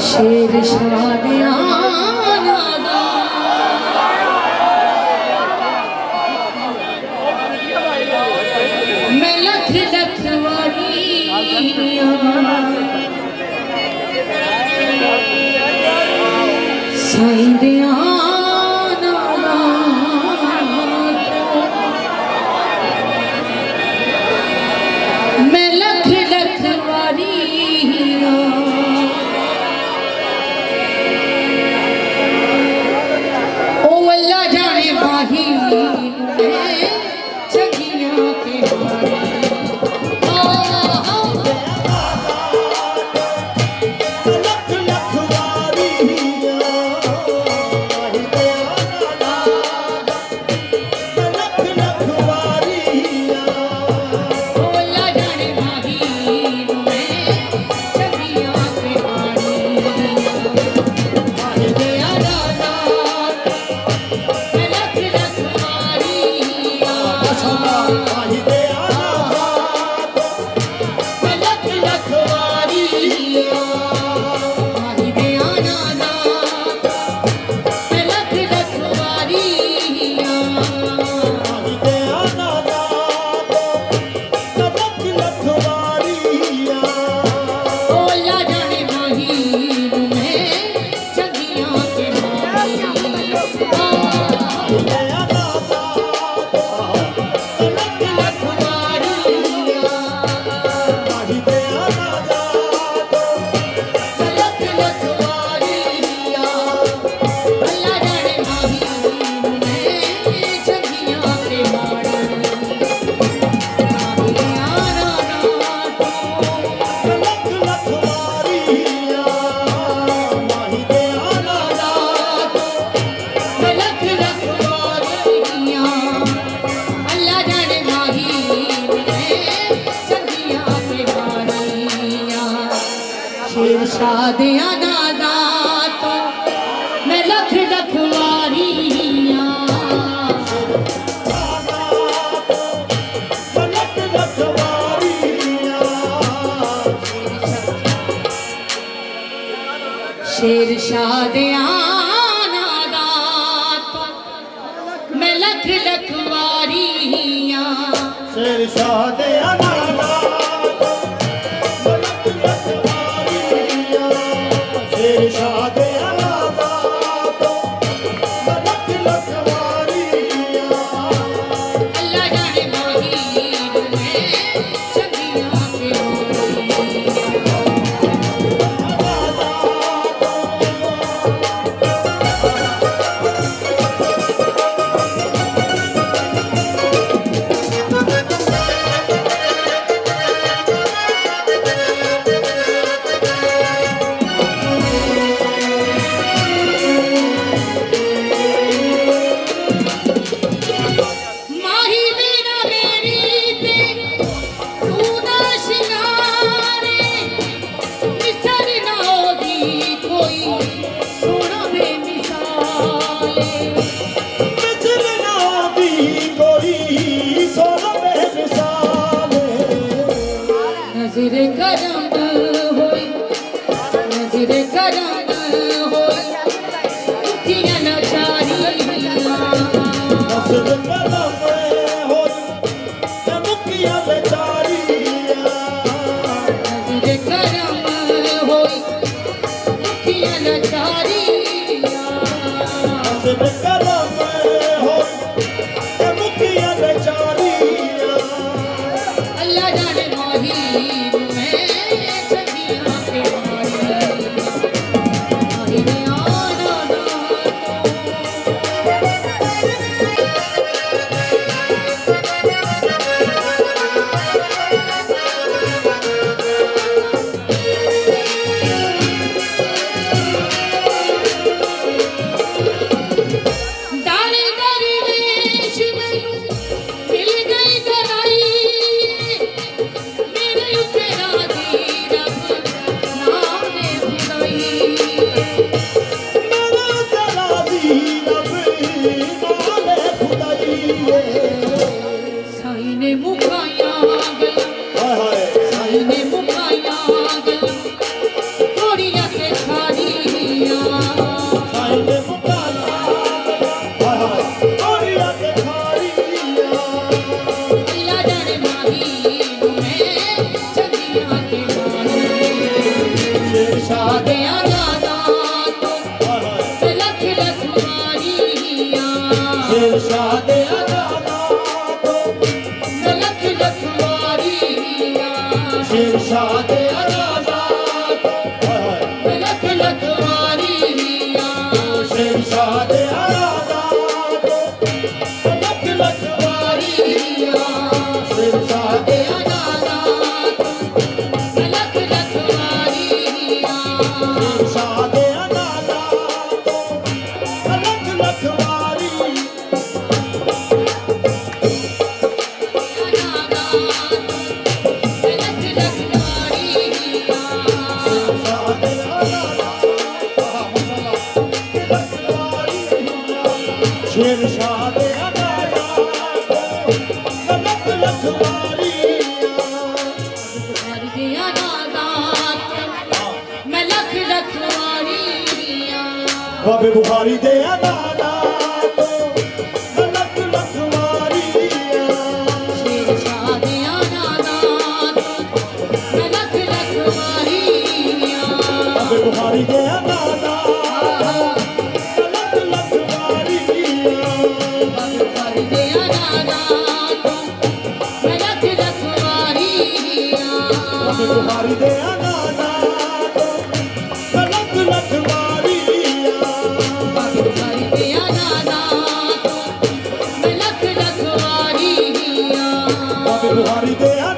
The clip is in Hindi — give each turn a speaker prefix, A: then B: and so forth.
A: शेर शादियां मैं लख लख वारियां साईं दियां मैं लख लख वारियां ओ अल्लाह जाने माही चंगियां के शादियां दादा तो मैं लख लख वारियां शेर शादियां दादा तो मैं लख लख वारियां शेर शादियां नजरे करम होई नजरे करम होई दुखियां नचारियां नजरे करम होई दुखियां बेचारियां नजरे करम होई दुखियां नचारियां नजरे करम होई दुखियां बेचारियां अल्लाह जाने माही दिया दादा तो लख लख वारियां
B: शेरशाह दिया दादा तो
A: लख लख वारियां
B: शेरशाह दिया दादा तो
A: लख लख वारियां
B: शेरशाह दिया दादा तो लख लख
A: वारियां
B: शेरशाह दिया
A: दादा तो लख लख वारियां
B: शेरशाह दिया दादा तो लख लख वारी शेरशाह दिया दादा तो लख लख वारी बाबे बुखारी दिया दादा तो लख लख वारी बाबे बुखारी दिया दादा लख लख वारी बाबे बुखारी दिया दादा तो लख लख वारी बाबे बुखारी दिया दादा
A: लख लख वारियां
B: बाबे बुखारी दिया